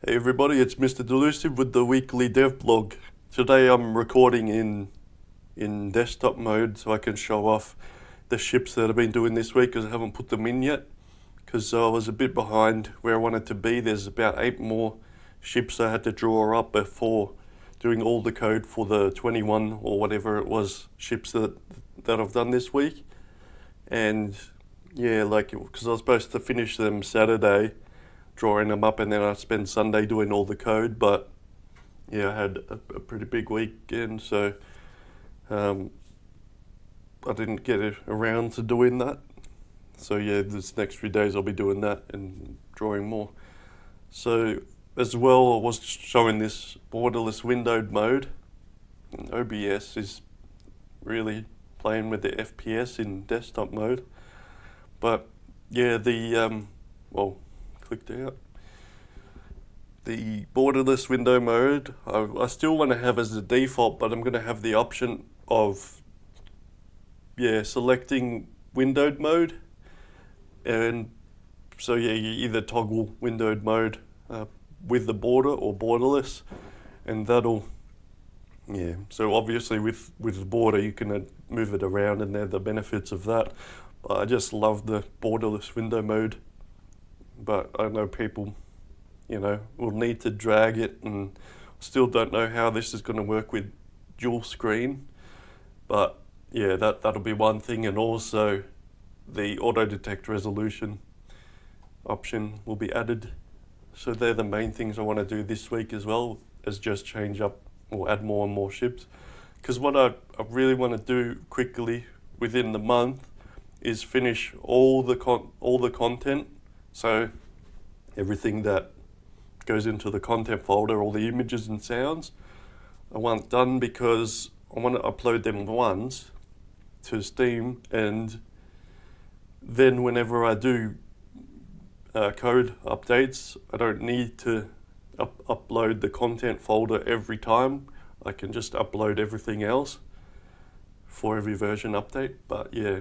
Hey everybody, it's Mr. Delusive with the weekly Devblog. Today I'm recording in desktop mode so I can show off the ships that I've been doing this week because I haven't put them in yet because I was a bit behind where I wanted to be. There's about 8 more ships I had to draw up before doing all the code for the 21 or whatever it was ships that I've done this week. And yeah, because I was supposed to finish them Saturday, drawing them up, and then I spent Sunday doing all the code. But yeah, I had a pretty big weekend, so I didn't get around to doing that. So yeah, this next few days I'll be doing that and drawing more. So as well, I was showing this borderless windowed mode. And OBS is really playing with the FPS in desktop mode. But yeah, clicked out. The borderless window mode, I still want to have as the default, but I'm going to have the option of selecting windowed mode. And so yeah, you either toggle windowed mode with the border or borderless, and that'll so obviously with the border you can move it around, and they're the benefits of that. But I just love the borderless window mode. But I know people, will need to drag it, and still don't know how this is going to work with dual screen. But yeah, that'll be one thing, and also the auto detect resolution option will be added. So they're the main things I want to do this week, as well as just change up or add more and more ships. Because what I really want to do quickly within the month is finish all the content. So everything that goes into the content folder, all the images and sounds, I want done, because I want to upload them once to Steam, and then whenever I do code updates, I don't need to upload the content folder every time. I can just upload everything else for every version update. But yeah,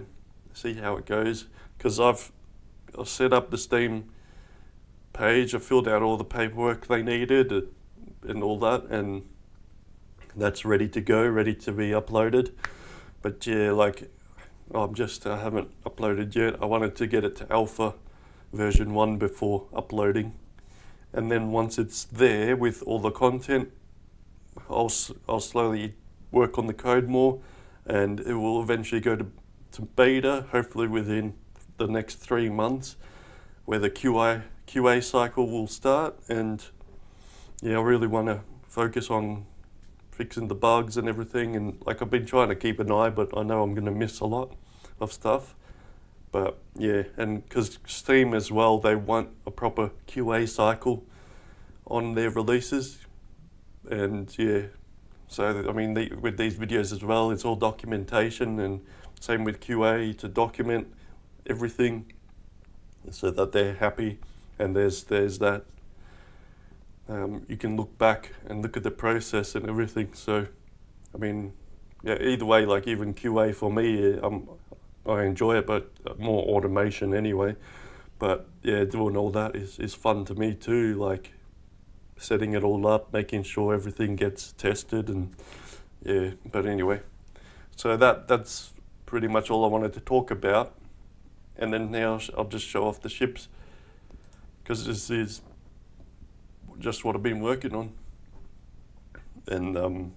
see how it goes, because I've set up the Steam page. I filled out all the paperwork they needed and all that, and that's ready to go, ready to be uploaded. But yeah, I haven't uploaded yet. I wanted to get it to alpha version 1 before uploading, and then once it's there with all the content, I'll slowly work on the code more, and it will eventually go to beta, hopefully within the next 3 months, where the QA cycle will start. And yeah, I really want to focus on fixing the bugs and everything, and I've been trying to keep an eye, but I know I'm going to miss a lot of stuff. But yeah, and because Steam as well, they want a proper QA cycle on their releases. And yeah, so I mean, with these videos as well, it's all documentation, and same with QA to document everything so that they're happy. And there's that you can look back and look at the process and everything. So I mean, yeah, either way, even QA for me, I enjoy it, but more automation anyway. But yeah, doing all that is fun to me too, setting it all up, making sure everything gets tested, and yeah. But anyway, so that's pretty much all I wanted to talk about. And then now I'll just show off the ships, because this is just what I've been working on. And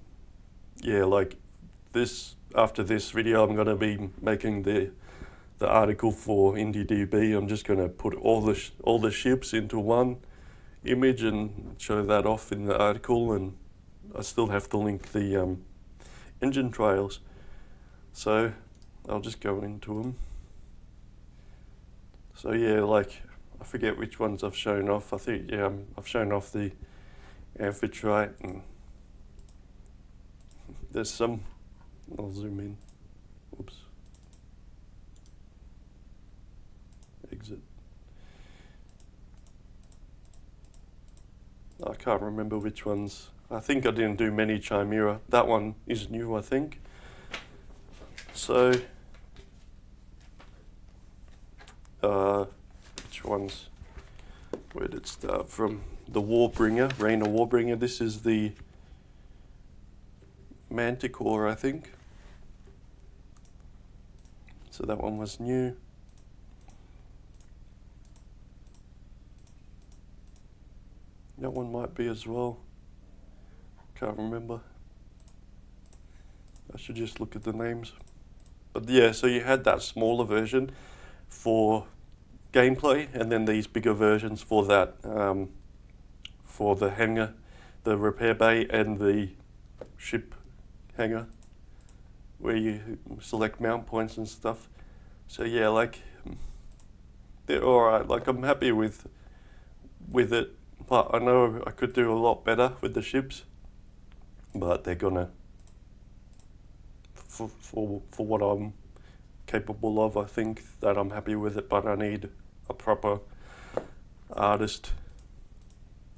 after this video, I'm going to be making the article for IndieDB. I'm just going to put all the ships into one image and show that off in the article, and I still have to link the engine trails. So I'll just go into them. So yeah, I forget which ones I've shown off. I think I've shown off the Amphitrite, and there's some. I'll zoom in. Oops. Exit. I can't remember which ones. I think I didn't do many Chimera. That one is new, I think. So which ones? Where did it start from? the Warbringer, Reign of Warbringer. This is the Manticore, I think. So that one was new. That one might be as well. Can't remember. I should just look at the names. But yeah, so you had that smaller version for gameplay, and then these bigger versions for that, for the hangar, the repair bay, and the ship hangar, where you select mount points and stuff. So yeah, like, they're alright. Like, I'm happy with it, but I know I could do a lot better with the ships. But they're gonna, for what I'm capable of, I think that I'm happy with it. But I need a proper artist,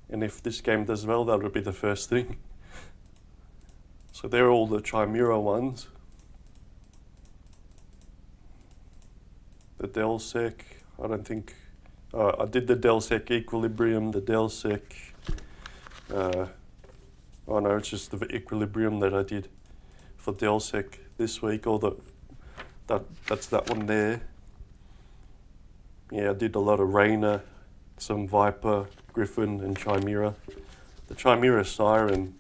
and if this game does well, that would be the first thing. So they're all the Chimera ones. The Delsec, I don't think, I did the Delsec Equilibrium, the Delsec, oh no, it's just the Equilibrium that I did for Delsec this week, or that's that one there. Yeah, I did a lot of Rainer, some Viper, Griffin, and Chimera. The Chimera Siren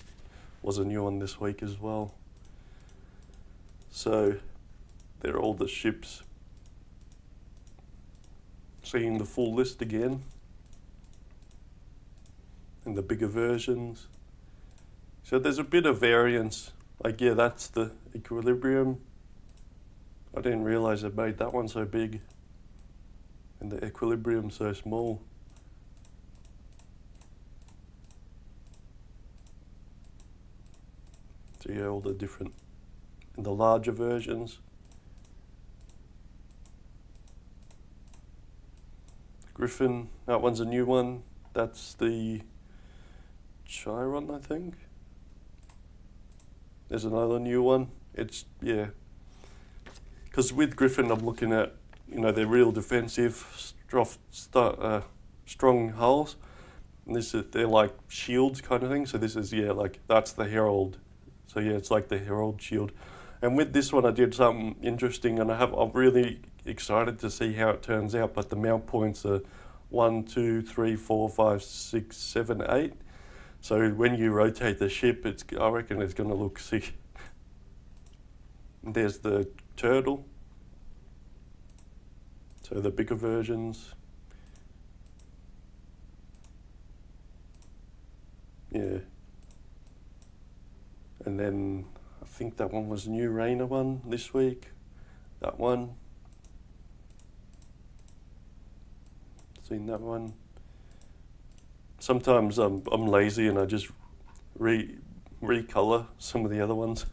was a new one this week as well. So they're all the ships. Seeing the full list again, and the bigger versions. So there's a bit of variance. Like, yeah, that's the Equilibrium. I didn't realize it made that one so big and the Equilibrium so small. So yeah, all the different, and the larger versions. Griffin, that one's a new one. That's the Chiron, I think. There's another new one. It's, yeah. Because with Griffin, I'm looking at, they're real defensive, strong hulls. And they're like shields kind of thing. So this is, yeah, like, that's the Herald. So yeah, it's like the Herald shield. And with this one, I did something interesting, and I'm really excited to see how it turns out. But the mount points are 1, 2, 3, 4, 5, 6, 7, 8. So when you rotate the ship, I reckon it's going to look sick. There's the turtle. So the bigger versions. Yeah. And then I think that one was a new Rainer one this week. That one. Seen that one. Sometimes I'm lazy and I just recolor some of the other ones.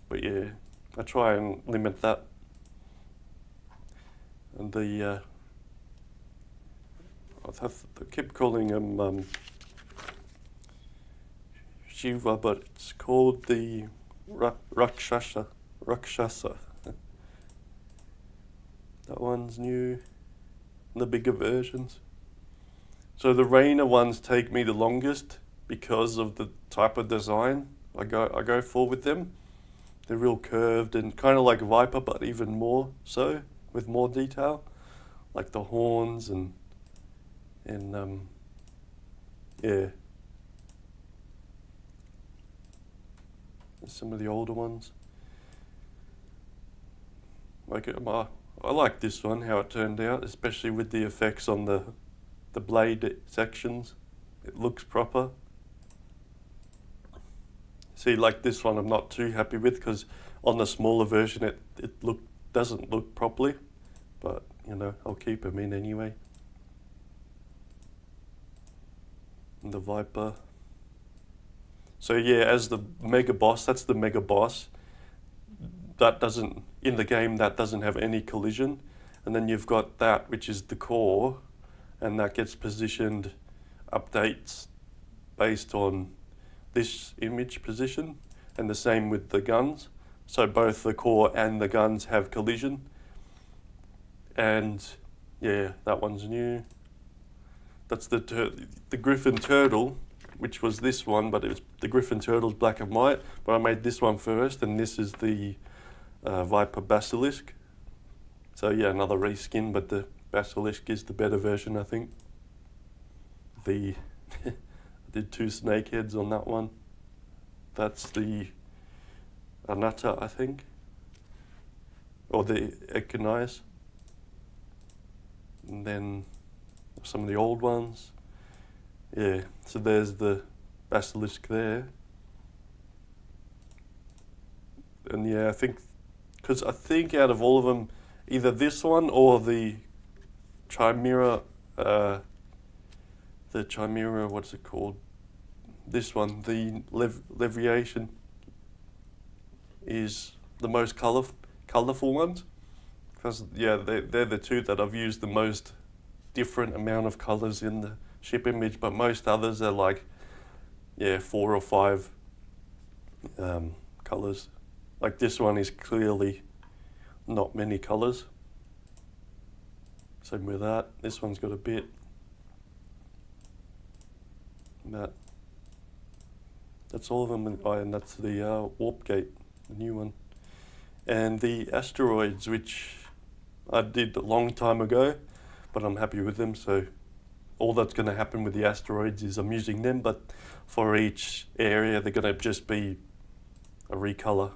But yeah, I try and limit that. And I kept calling them Shiva, but it's called the Rakshasa. That one's new. The bigger versions. So the Rainer ones take me the longest because of the type of design I go for with them. They're real curved and kind of like Viper, but even more so, with more detail, like the horns and yeah. Some of the older ones. Like I like this one, how it turned out, especially with the effects on the blade sections. It looks proper. See, like this one I'm not too happy with, because on the smaller version it doesn't look properly, but I'll keep them in anyway. And the Viper. So yeah, as the mega boss, that's the mega boss. That doesn't, in the game, that doesn't have any collision. And then you've got that, which is the core, and that gets positioned, updates based on this image position, and the same with the guns. So both the core and the guns have collision. And yeah, that one's new. that's the Griffin Turtle, which was this one, but it was the Griffin Turtle's black and white. But I made this one first, and this is the Viper Basilisk. So yeah, another reskin, but the Basilisk is the better version, I think. I did 2 snake heads on that one. That's the Anatta, I think, or the Echinias. And then some of the old ones. Yeah, so there's the Basilisk there. And yeah, I think out of all of them, either this one or the Chimera, what's it called? This one, the Leviation, is the most colourful ones. Because yeah, they're the 2 that I've used the most different amount of colours in the ship image, but most others are like, yeah, 4 or 5 colours. Like this one is clearly not many colours. Same with that. This one's got a bit. That's all of them, and that's the Warp Gate, the new one. And the asteroids, which I did a long time ago, but I'm happy with them. So all that's going to happen with the asteroids is I'm using them, but for each area they're going to just be a recolor.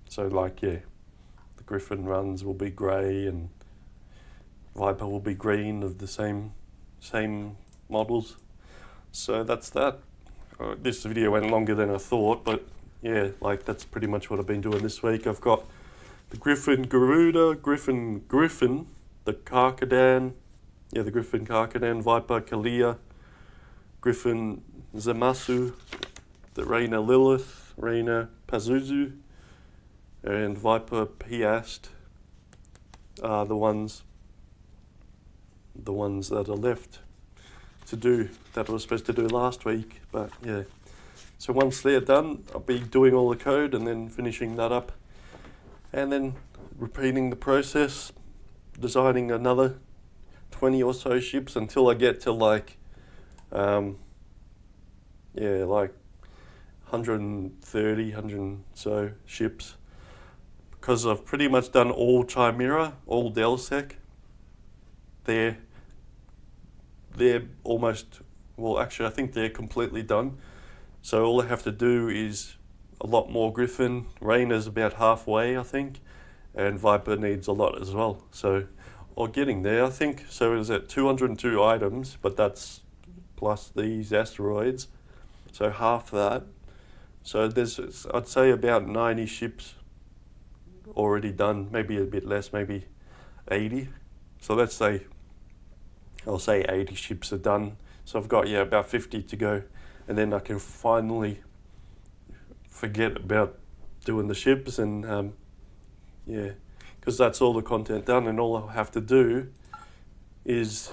So like, yeah, the Griffin runs will be grey and Viper will be green, of the same models. So that's that. This video went longer than I thought, but yeah, like that's pretty much what I've been doing this week. I've got the Griffin Garuda, Griffin, the Karkadan, the Griffin Karkadan, Viper Kalia, Griffin Zamasu, the Reina Lilith, Reina Pazuzu, and Viper Piast are the ones that are left to do, that I was supposed to do last week. But yeah, so once they're done, I'll be doing all the code and then finishing that up, and then repeating the process, designing another 20 or so ships until I get to like 130, 100 so ships, because I've pretty much done all Chimera, all Delsec. They're almost, well actually I think they're completely done. So all I have to do is a lot more Griffin. Reina's about halfway, I think, and Viper needs a lot as well. So, or getting there, I think. So is at 202 items, but that's plus these asteroids. So half that. So there's, I'd say about 90 ships already done, maybe a bit less, maybe 80. So let's say, I'll say 80 ships are done. So I've got, about 50 to go. And then I can finally forget about doing the ships and, because that's all the content done, and all I'll have to do is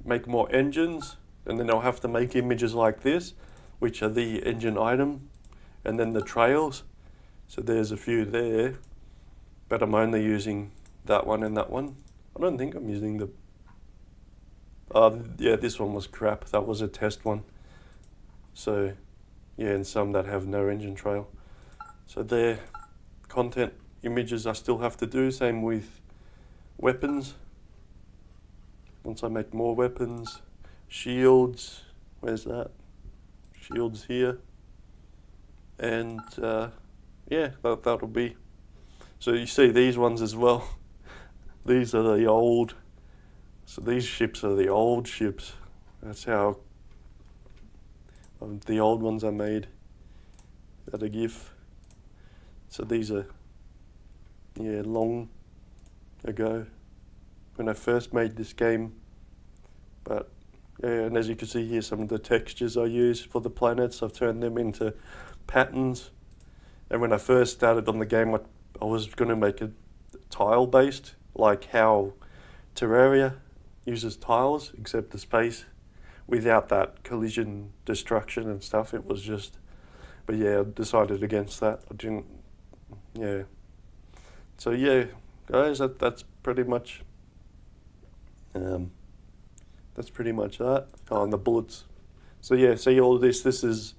make more engines, and then I'll have to make images like this, which are the engine item, and then the trails. So there's a few there, but I'm only using that one and that one. I don't think I'm using the... this one was crap. That was a test one. So, and some that have no engine trail. So they're content images I still have to do. Same with weapons. Once I make more weapons, shields, where's that? Shields here. And that'll be. So you see these ones as well. These are the old. So these ships are the old ships. That's how the old ones I made at a GIF. So these are, long ago when I first made this game. But and as you can see here, some of the textures I used for the planets, I've turned them into patterns. And when I first started on the game, I was going to make it tile based, like how Terraria uses tiles, except the space, without that collision destruction and stuff. It was just, but I decided against that. I didn't, So guys, that's pretty much that's pretty much that. Oh, and the bullets. So yeah, see all this. This is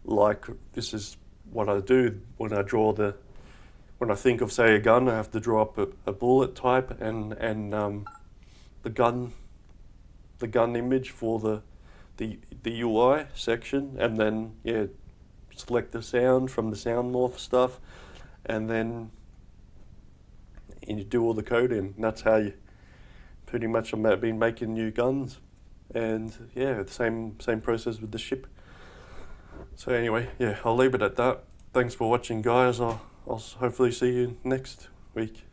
what I do when I draw when I think of, say, a gun. I have to draw up a bullet type and the gun image for the UI section, and then yeah, select the sound from the sound morph stuff, and then you do all the code in. And that's how you pretty much I've been making new guns, and yeah, the same process with the ship. So anyway, yeah, I'll leave it at that. Thanks for watching, guys. I'll hopefully see you next week.